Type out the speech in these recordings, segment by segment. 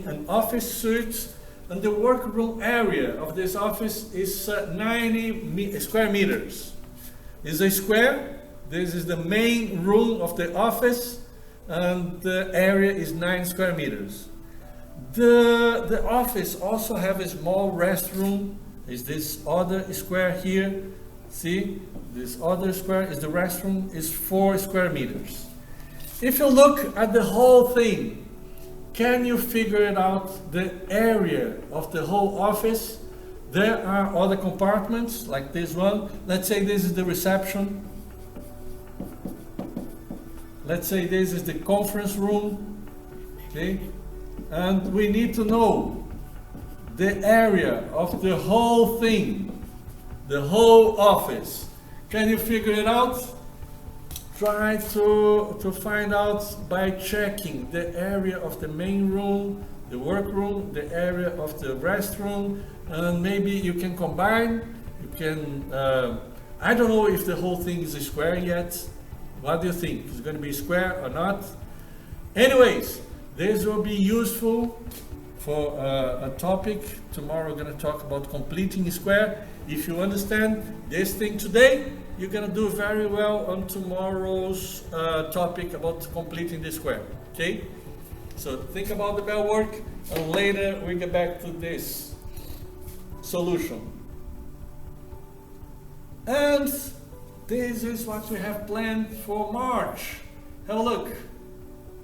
an office suite, and the workroom area of this office is 90 square meters. Is a square. This is the main room of the office, and the area is 9 square meters. The office also have a small restroom. Is this other square here? See, this other square is the restroom, is 4 square meters. If you look at the whole thing, can you figure it out, the area of the whole office? There are other compartments, like this one. Let's say this is the reception. Let's say this is the conference room. Okay? And we need to know the area of the whole thing, the whole office. Can you figure it out? Try to find out by checking the area of the main room, the workroom, the area of the restroom, and maybe you can combine. You can, I don't know if the whole thing is a square yet. What do you think? Is it going to be square or not? Anyways, this will be useful for a topic. Tomorrow we're going to talk about completing a square. If you understand this thing today, you're going to do very well on tomorrow's topic about completing the square. Okay? So think about the bell work, and later we get back to this solution. And this is what we have planned for March. Have a look.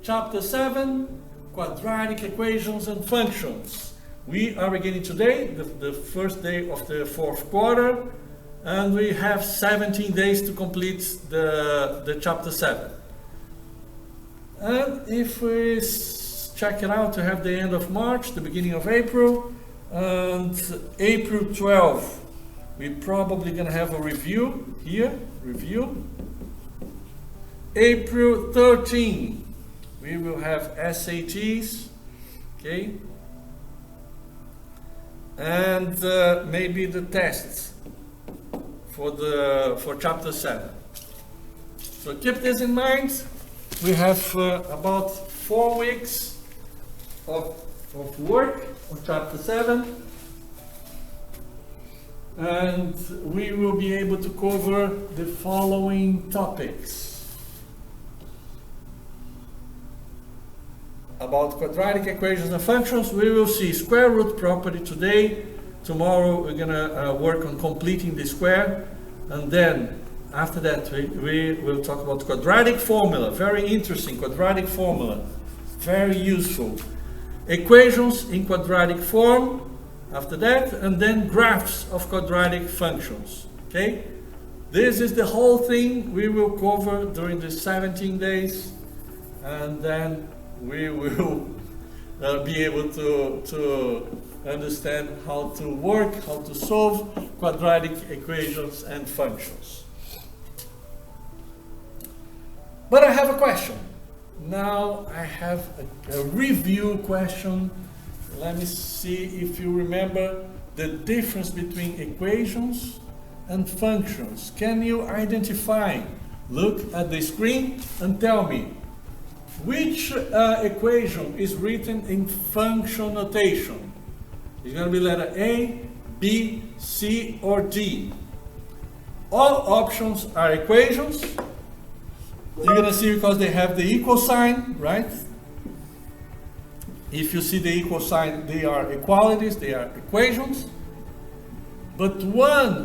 Chapter 7, quadratic equations and functions. We are beginning today, the first day of the 4th quarter, and we have 17 days to complete the chapter 7. And if we check it out, to have the end of March, the beginning of April, and April 12, we're probably going to have a review here, April 13, we will have SATs, okay, and maybe the tests for chapter 7. So keep this in mind. We have about 4 weeks of work on chapter 7, and we will be able to cover the following topics. About quadratic equations and functions, we will see square root property today. Tomorrow we're going to work on completing the square, and then after that we will talk about quadratic formula. Very interesting, quadratic formula, very useful. Equations in quadratic form after that, and then graphs of quadratic functions. Okay, this is the whole thing we will cover during the 17 days, and then we will be able to understand how to work, how to solve quadratic equations and functions. But I have a question. Now I have a review question. Let me see if you remember the difference between equations and functions. Can you identify? Look at the screen and tell me which equation is written in function notation. It's going to be letter A, B, C, or D. All options are equations. You're going to see because they have the equal sign, right? If you see the equal sign, they are equalities, they are equations. But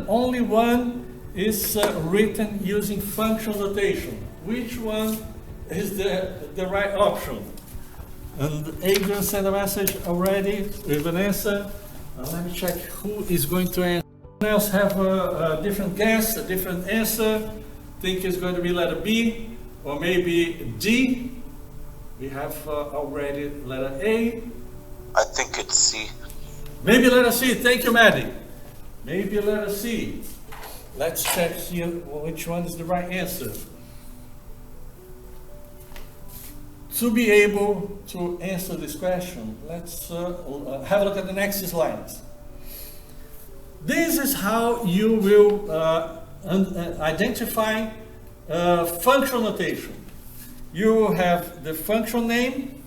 only one is written using function notation. Which one is the right option? And Adrian sent a message already with an answer. Let me check who is going to answer. Anyone else have a different guess, a different answer? Think it's going to be letter B or maybe D. We have already letter A. I think it's C. Maybe letter C. Thank you, Maddie. Maybe letter C. Let's check here which one is the right answer. To be able to answer this question, let's have a look at the next slide. This is how you will identify function notation. You will have the function name,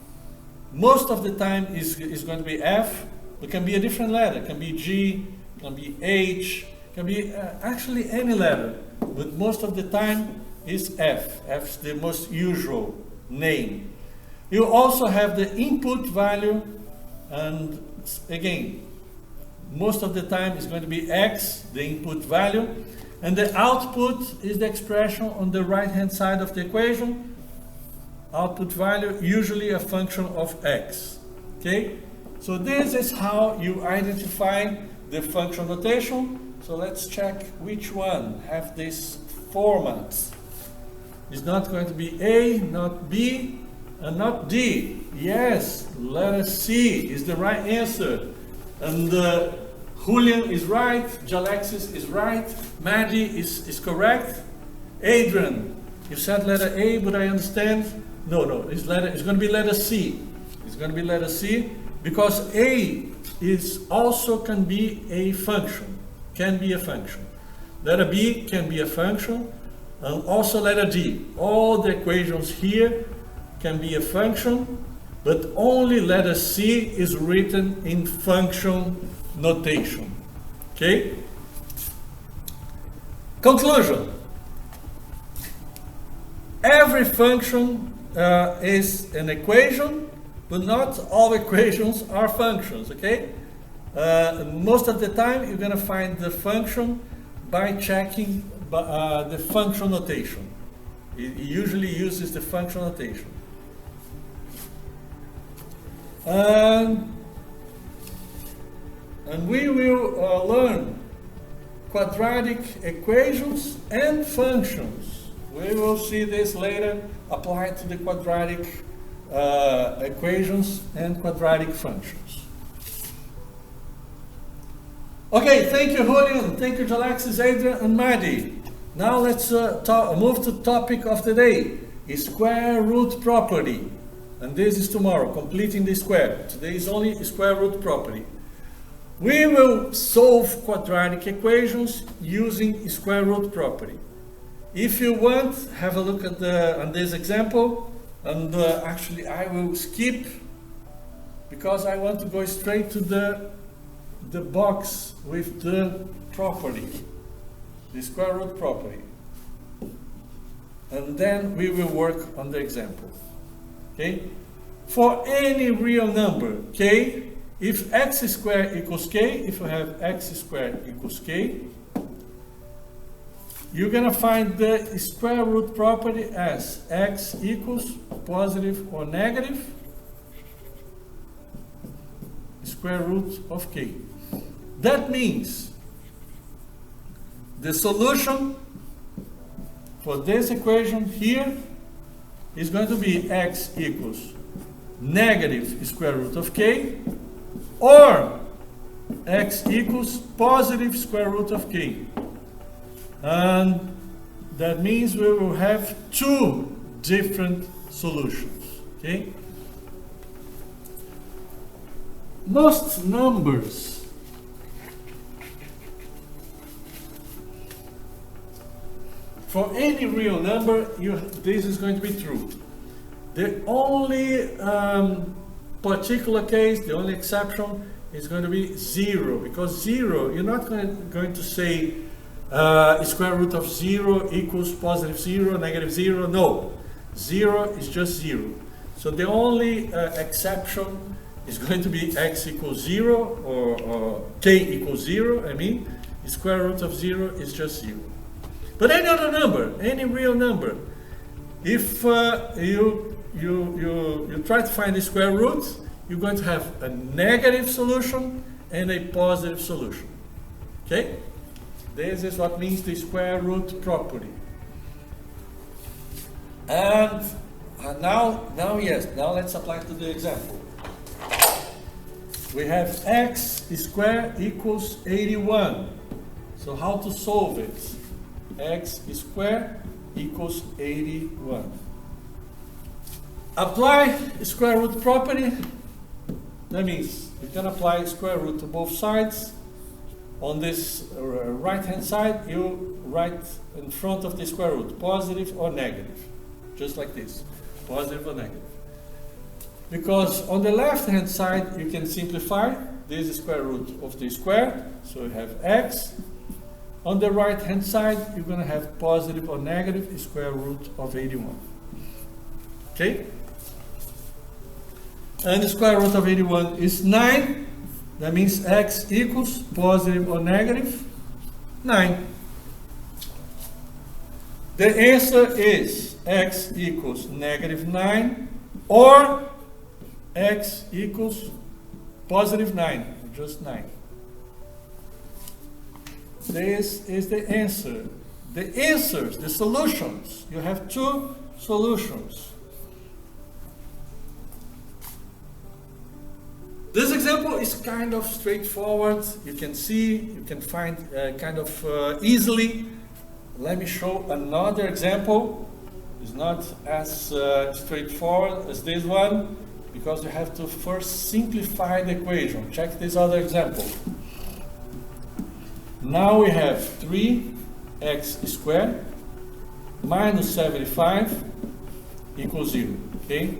most of the time is going to be F. It can be a different letter. It can be G, it can be H, it can be actually any letter. But most of the time is F. F's the most usual name. You also have the input value, and again, most of the time is going to be X, the input value, and the output is the expression on the right hand side of the equation. Output value, usually a function of X. Okay? So this is how you identify the function notation. So let's check which one have this format. It's not going to be A, not B, and not D. Yes, letter C is the right answer. And Julian is right, Jalexis is right, Maddie is correct. Adrian, you said letter A, but I understand. No, it's going to be letter C. It's going to be letter C because A is also can be a function. Can be a function. Letter B can be a function, and also letter D. All the equations here can be a function, but only letter C is written in function notation. Okay? Conclusion. Every function is an equation, but not all equations are functions. Okay? Most of the time you're going to find the function by checking the function notation. It usually uses the function notation. And we will learn quadratic equations and functions. We will see this later applied to the quadratic equations and quadratic functions. Okay, thank you, Julian. Thank you, Alexis, Adrian, and Maddie. Now let's move to the topic of the day, square root property. And this is tomorrow, completing the square. Today is only square root property. We will solve quadratic equations using square root property. If you want, have a look at on this example. And actually, I will skip because I want to go straight to the box with the property, the square root property. And then we will work on the example. Okay? For any real number, k, if x squared equals k, if you have x squared equals k, you're going to find the square root property as x equals positive or negative square root of k. That means the solution for this equation here is going to be x equals negative square root of k, or x equals positive square root of k. And that means we will have two different solutions. Okay? Most numbers for any real number, this is going to be true. The only particular case, the only exception is going to be 0, because 0, you're not going to say square root of 0 equals positive 0, negative 0. No, 0 is just 0. So the only exception is going to be x equals 0 or k equals 0. I mean, the square root of 0 is just 0. But any other number, any real number, if you try to find the square root, you're going to have a negative solution and a positive solution. Okay? This is what means the square root property. And now let's apply to the example. We have x squared equals 81. So how to solve it? X squared equals 81. Apply square root property. That means you can apply square root to both sides. On this right hand side, you write in front of the square root positive or negative, just like this, positive or negative. because on the left hand side you can simplify. This is square root of the square, so you have x. On the right hand side you're going to have positive or negative square root of 81. Okay? And the square root of 81 is 9. That means x equals positive or negative 9. The answer is x equals negative 9 or x equals positive 9, just 9. This is the answer. The answers, the solutions. You have two solutions. This example is kind of straightforward. You can see, you can find kind of easily. Let me show another example. It's not as straightforward as this one, because you have to first simplify the equation. Check this other example. Now we have 3x squared minus 75 equals 0. Okay?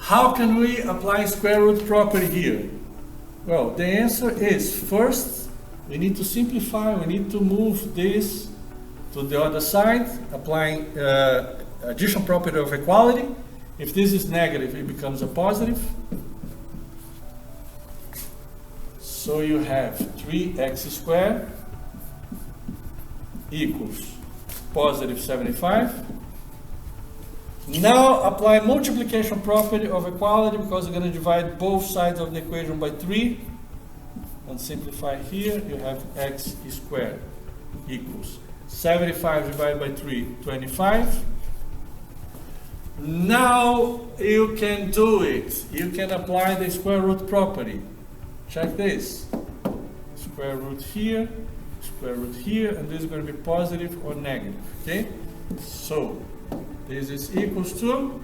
How can we apply square root property here? Well, the answer is, first, we need to simplify. We need to move this to the other side, applying addition property of equality. If this is negative, it becomes a positive. So you have 3x squared equals positive 75. Now apply multiplication property of equality, because you're going to divide both sides of the equation by 3. And simplify here, you have x squared equals 75 divided by 3, 25. Now you can do it. You can apply the square root property. Check this. Square root here, and this is going to be positive or negative. Okay? So this is equals to,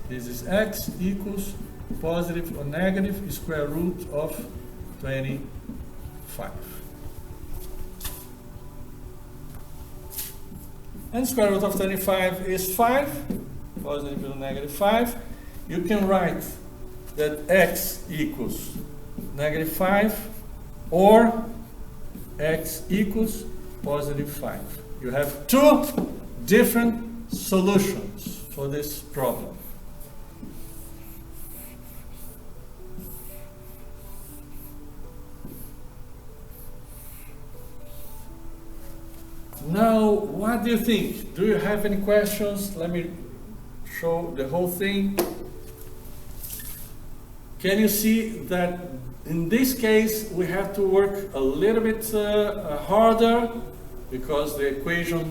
this is x equals positive or negative square root of 25. And square root of 25 is 5, positive or negative 5. You can write that x equals negative 5 or x equals positive 5. You have two different solutions for this problem. Now, what do you think? Do you have any questions? Let me show the whole thing. Can you see that in this case we have to work a little bit harder, because the equation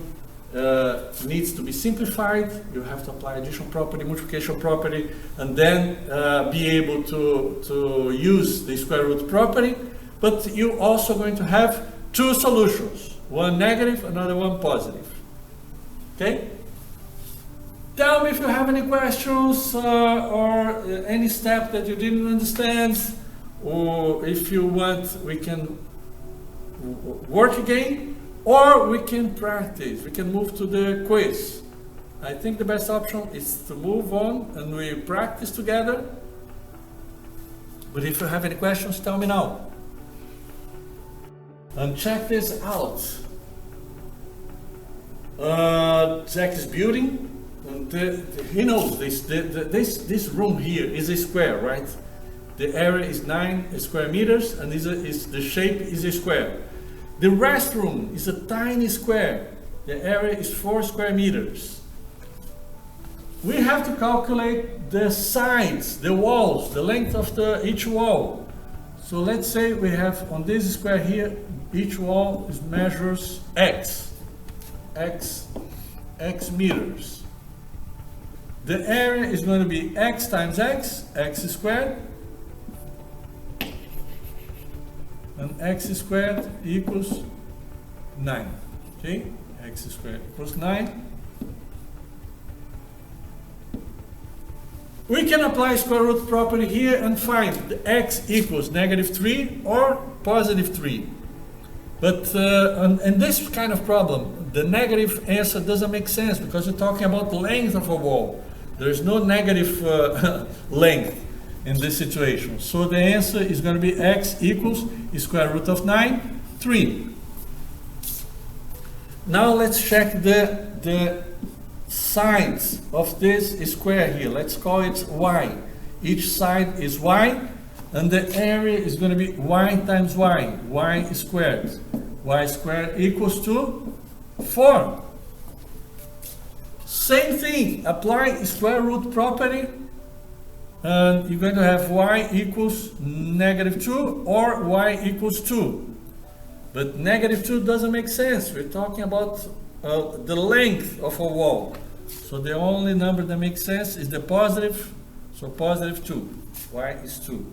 needs to be simplified. You have to apply addition property, multiplication property, and then be able to use the square root property. But you're also going to have two solutions, one negative, another one positive. Okay? Tell me if you have any questions or any step that you didn't understand, or if you want, we can work again, or we can practice. We can move to the quiz. I think the best option is to move on and we practice together. But if you have any questions, tell me now. And check this out. Jack is building. And he knows this room here is a square, right? The area is 9 square meters, and the shape is a square. The restroom is a tiny square. The area is 4 square meters. We have to calculate the sides, the walls, the length of each wall. So let's say we have on this square here, each wall measures x meters. The area is going to be x times x squared, and x squared equals 9. Okay, x squared equals 9. We can apply square root property here and find the x equals negative 3 or positive 3. But in this kind of problem, the negative answer doesn't make sense, because you're talking about the length of a wall. There's no negative length in this situation. So the answer is going to be x equals square root of 9, 3. Now let's check the sides of this square here. Let's call it y. Each side is y, and the area is going to be y times y squared. Y squared equals to 4. Same thing, apply square root property, and you're going to have y equals -2 or y equals 2. But -2 doesn't make sense. We're talking about the length of a wall. So the only number that makes sense is the positive, so +2. Y is 2.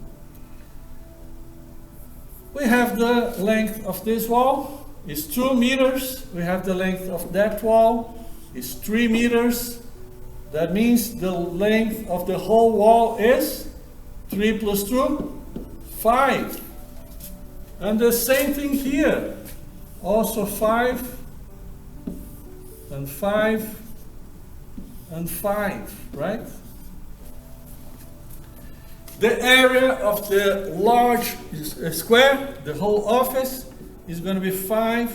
We have the length of this wall is 2 meters. We have the length of that wall is 3 meters. That means the length of the whole wall is 3 plus 2, 5. And the same thing here. Also 5 and 5 and 5, right? The area of the large square, the whole office, is going to be 5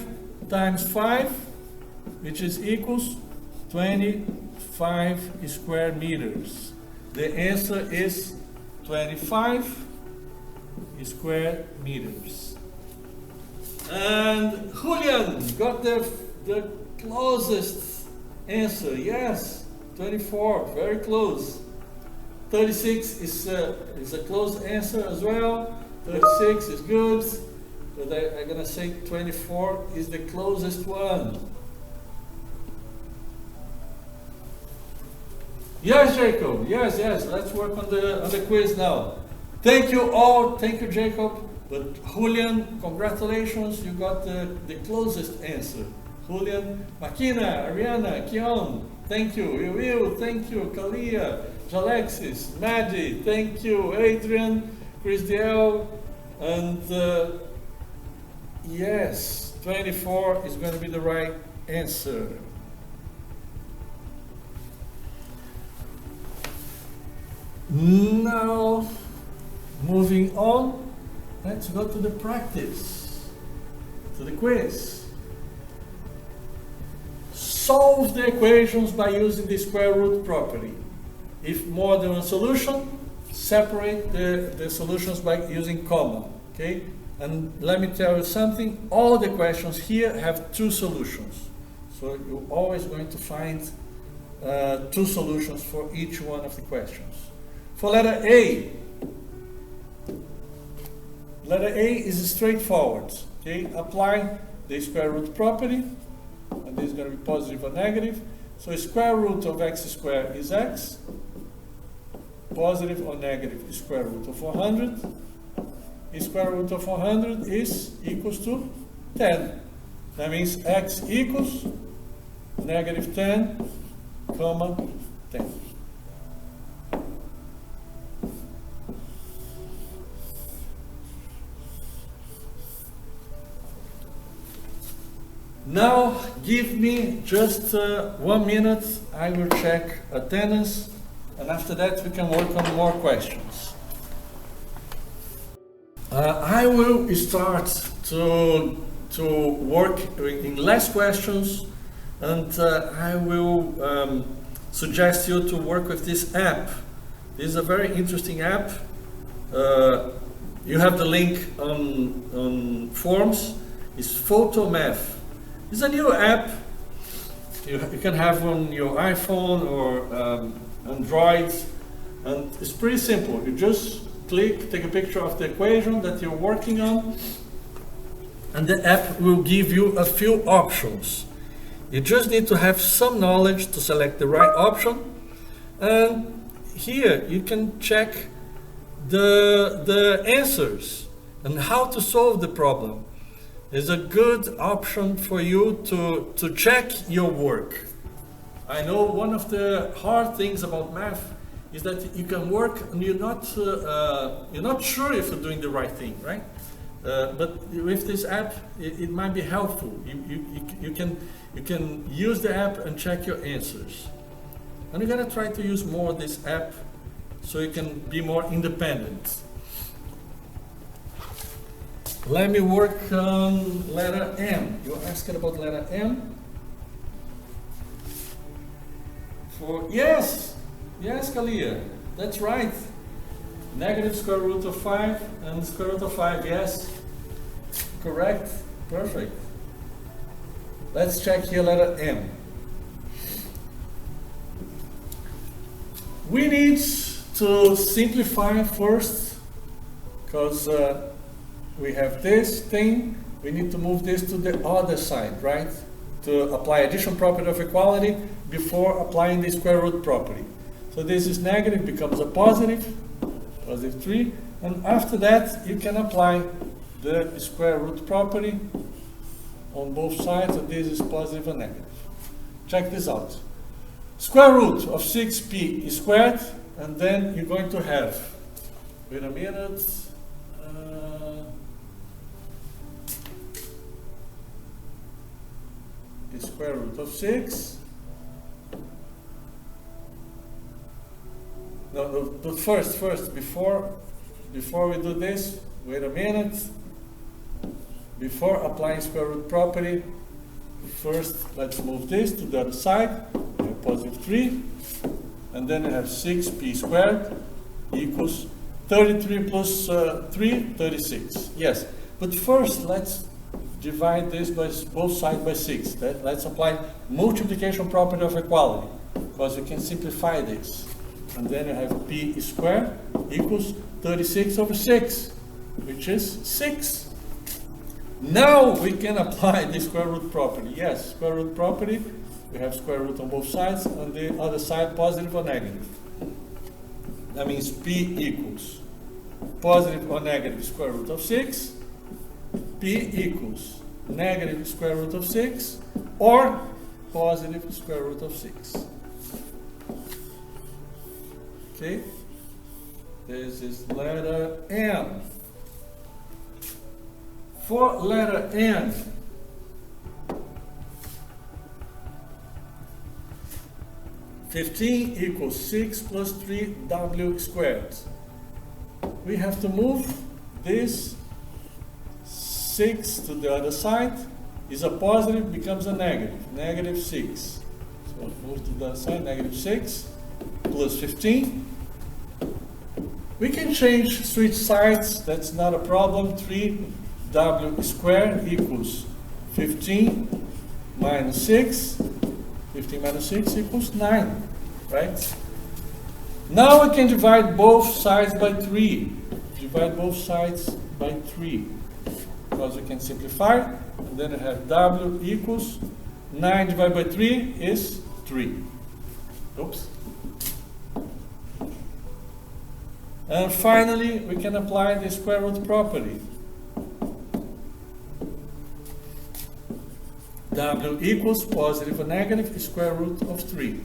times 5, which is equals 25 square meters. The answer is 25 square meters. And Julian got the closest answer. Yes, 24, very close. 36 is a close answer as well. 36 is good, but I'm gonna say 24 is the closest one. Yes, Jacob. Yes. Let's work on the quiz now. Thank you all. Thank you, Jacob. But Julian, congratulations. You got the closest answer. Julian, Makina, Ariana, Kion, thank you. Will, thank you. Kalia, Jalexis, Maddie, thank you. Adrian, Chris Diel, and yes, 24 is going to be the right answer. Now, moving on, let's go to the practice, to the quiz. Solve the equations by using the square root property. If more than one solution, separate the solutions by using comma, okay? And let me tell you something, all the questions here have 2 solutions. So you're always going to find 2 solutions for each one of the questions. For letter A is straightforward. Okay, apply the square root property, and this is going to be positive or negative. So square root of x squared is x. Positive or negative is square root of 400. Square root of 400 is equals to 10. That means x equals -10, comma 10. Now, give me just 1 minute. I will check attendance, and after that we can work on more questions. I will start to work in less questions, and I will suggest you to work with this app. This is a very interesting app. You have the link on forms. It's PhotoMath. It's a new app you can have on your iPhone or Android, and it's pretty simple. You just take a picture of the equation that you're working on, and the app will give you a few options. You just need to have some knowledge to select the right option, and here you can check the answers and how to solve the problem. Is a good option for you to check your work. I know one of the hard things about math is that you can work and you're not sure if you're doing the right thing, right? But with this app, it might be helpful. You can use the app and check your answers. And you gotta try to use more this app so you can be more independent. Let me work on letter M. You asked about letter M. Yes, Kalia, that's right. Negative square root of 5 and square root of 5, yes. Correct, perfect. Let's check here letter M. We need to simplify first, because we have this thing. We need to move this to the other side, right? To apply addition property of equality before applying the square root property. So this is negative, becomes a positive 3, and after that you can apply the square root property on both sides, and this is positive and negative. Check this out. Square root of 6p squared, and then you're going to have, wait a minute, the square root of 6. No, first, before we do this, wait a minute. Before applying square root property, first let's move this to the other side. We have positive 3, and then we have 6p squared equals 33 plus 3, 36. Yes, but first let's divide this by both sides by 6. Let's apply multiplication property of equality, because we can simplify this. And then you have p squared equals 36 over 6, which is 6. Now we can apply the square root property. Yes, square root property, we have square root on both sides, on the other side positive or negative. That means p equals positive or negative square root of 6, p equals negative square root of 6, or positive square root of 6. Okay, this is letter M. For letter N, (15) equals 6 plus 3w squared. We have to move this 6 to the other side. Is a positive, becomes a negative, negative 6. So move to the other side, negative 6 plus 15. We can switch sides, that's not a problem. 3w squared equals 15 minus 6. 15 minus 6 equals 9, right? Now we can divide both sides by 3. Divide both sides by 3. Because we can simplify, and then we have w equals 9 divided by 3 is 3. Oops. And finally, we can apply the square root property. W equals positive or negative square root of 3.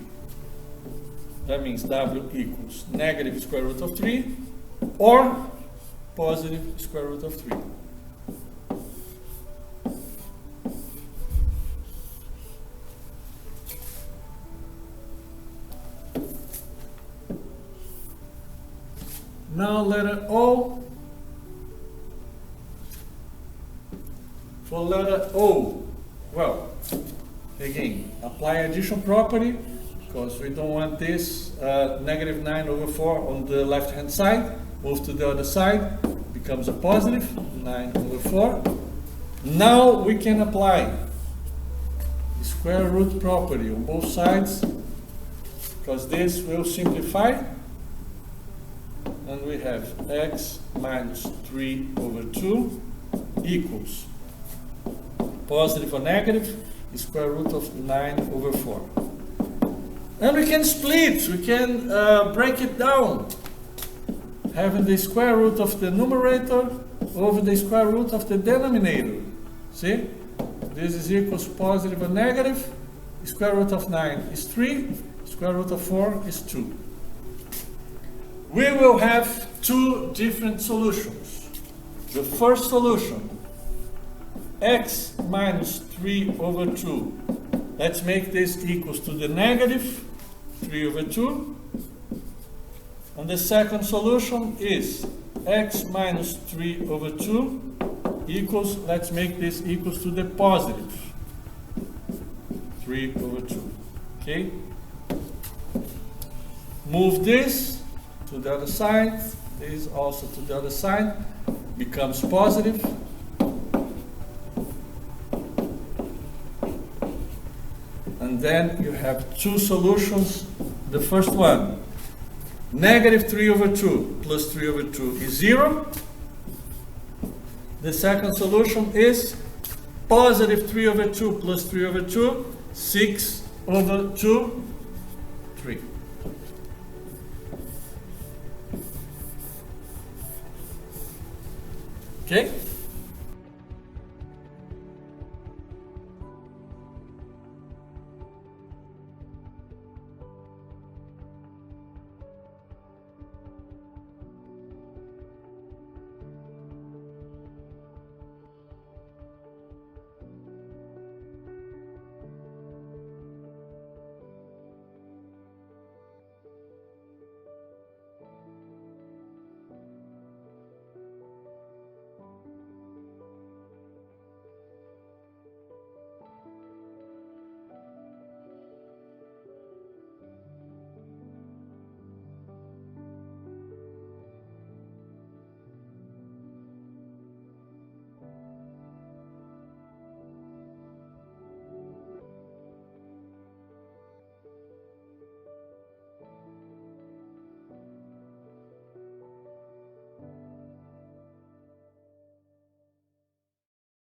That means W equals negative square root of 3 or positive square root of 3. Now letter O. For letter O, well, again, apply addition property, because we don't want this negative 9 over 4 on the left hand side. Move to the other side, becomes a positive 9 over 4. Now we can apply the square root property on both sides, because this will simplify. And we have x minus 3 over 2 equals positive or negative square root of 9 over 4. And we can split, we can break it down, having the square root of the numerator over the square root of the denominator. See? This is equals positive or negative. Square root of 9 is 3, square root of 4 is 2. We will have two different solutions. The first solution, x minus 3 over 2. Let's make this equals to the negative 3 over 2. And the second solution is x minus 3 over 2 equals, let's make this equals to the positive 3 over 2. Okay? Move this to the other side, this also to the other side, becomes positive. And then you have two solutions. The first one, negative 3 over 2 plus 3 over 2 is 0. The second solution is positive 3 over 2 plus 3 over 2, 6 over 2, 3. Okay?